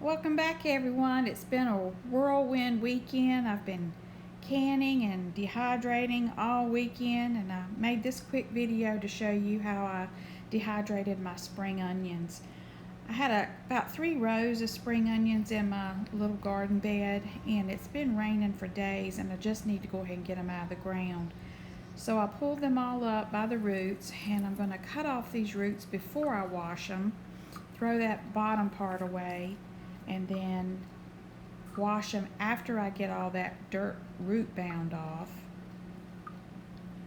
Welcome back, everyone. It's been a whirlwind weekend. I've been canning and dehydrating all weekend, and I made this quick video to show you how I dehydrated my spring onions. I had about 3 rows of spring onions in my little garden bed, and it's been raining for days, and I just need to go ahead and get them out of the ground. So I pulled them all up by the roots, and I'm going to cut off these roots before I wash them, throw that bottom part away, and then wash them after I get all that dirt root bound off.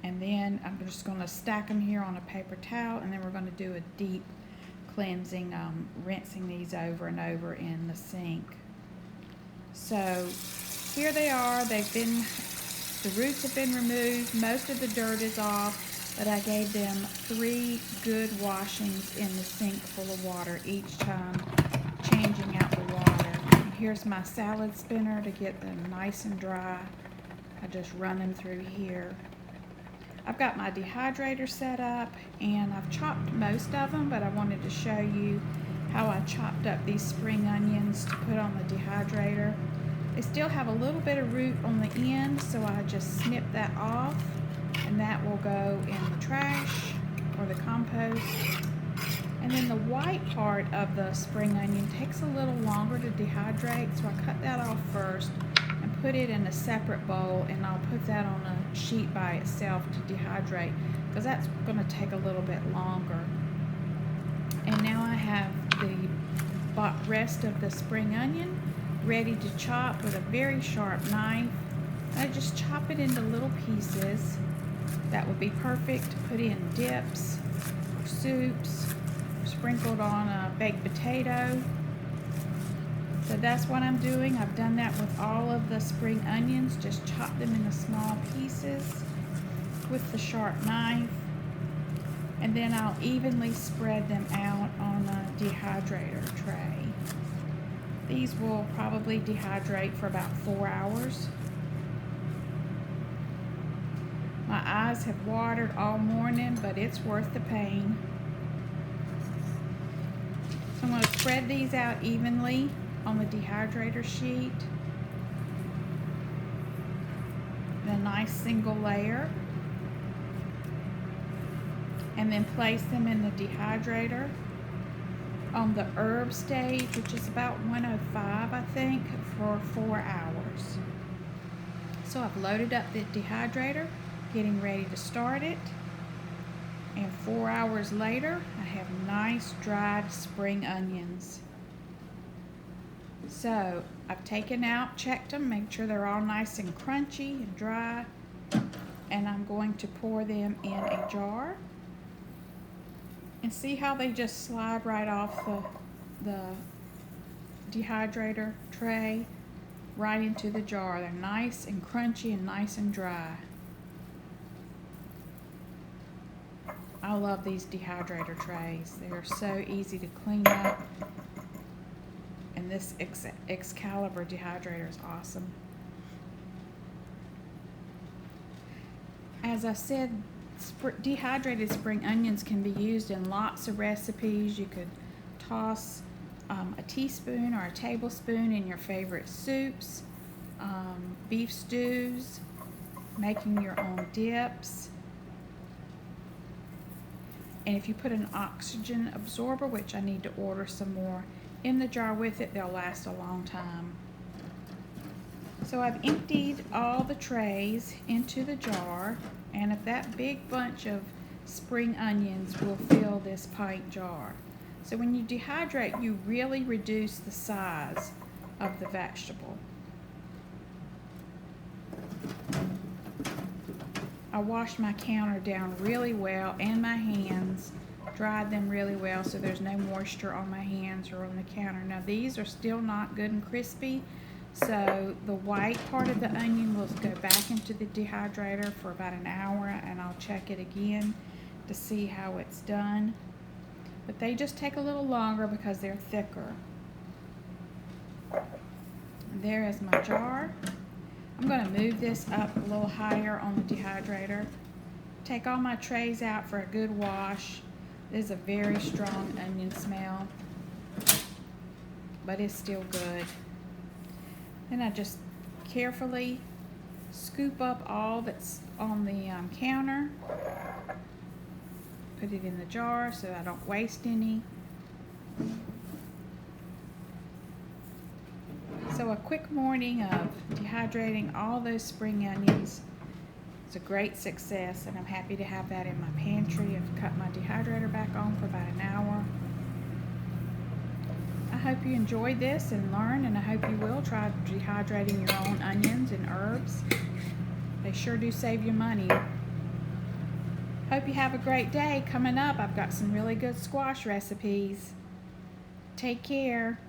And then I'm just going to stack them here on a paper towel, and then we're going to do a deep cleansing, rinsing these over and over in the sink. So here they are. The roots have been removed, most of the dirt is off, but I gave them 3 good washings in the sink full of water each time, changing out the water. And here's my salad spinner to get them nice and dry. I just run them through here. I've got my dehydrator set up, and I've chopped most of them, but I wanted to show you how I chopped up these spring onions to put on the dehydrator. They still have a little bit of root on the end, so I just snip that off, and that will go in the trash or the compost. And then the white part of the spring onion takes a little longer to dehydrate, so I cut that off first and put it in a separate bowl, and I'll put that on a sheet by itself to dehydrate, because that's going to take a little bit longer. And now I have the rest of the spring onion ready to chop with a very sharp knife. I just chop it into little pieces. That would be perfect to put in dips or soups, sprinkled on a baked potato. So that's what I'm doing. I've done that with all of the spring onions. Just chop them into small pieces with the sharp knife, and then I'll evenly spread them out on a dehydrator tray. These will probably dehydrate for about 4 hours. My eyes have watered all morning, but it's worth the pain. So I'm going to spread these out evenly on the dehydrator sheet in a nice single layer, and then place them in the dehydrator on the herb stage, which is about 105, I think, for 4 hours. So I've loaded up the dehydrator, getting ready to start it, and 4 hours later I have nice dried spring onions. So I've taken out, checked them, make sure they're all nice and crunchy and dry, and I'm going to pour them in a jar. And see how they just slide right off the dehydrator tray right into the jar. They're nice and crunchy and nice and dry. I love these dehydrator trays. They're so easy to clean up, and this Excalibur dehydrator is awesome. As I said, dehydrated spring onions can be used in lots of recipes. You could toss a teaspoon or a tablespoon in your favorite soups, beef stews, making your own dips. And if you put an oxygen absorber, which I need to order some more, in the jar with it, they'll last a long time. So I've emptied all the trays into the jar, and if that big bunch of spring onions will fill this pint jar. So when you dehydrate, you really reduce the size of the vegetable. I washed my counter down really well, and my hands, dried them really well so there's no moisture on my hands or on the counter. Now these are still not good and crispy, so the white part of the onion will go back into the dehydrator for about an hour, and I'll check it again to see how it's done. But they just take a little longer because they're thicker. And there is my jar. I'm going to move this up a little higher on the dehydrator. Take all my trays out for a good wash. There's a very strong onion smell, but it's still good. Then I just carefully scoop up all that's on the counter, put it in the jar so I don't waste any. So a quick morning of dehydrating all those spring onions is a great success, and I'm happy to have that in my pantry. I've cut my dehydrator back on for about an hour. I hope you enjoyed this and learned, and I hope you will try dehydrating your own onions and herbs. They sure do save you money. Hope you have a great day. Coming up, I've got some really good squash recipes. Take care.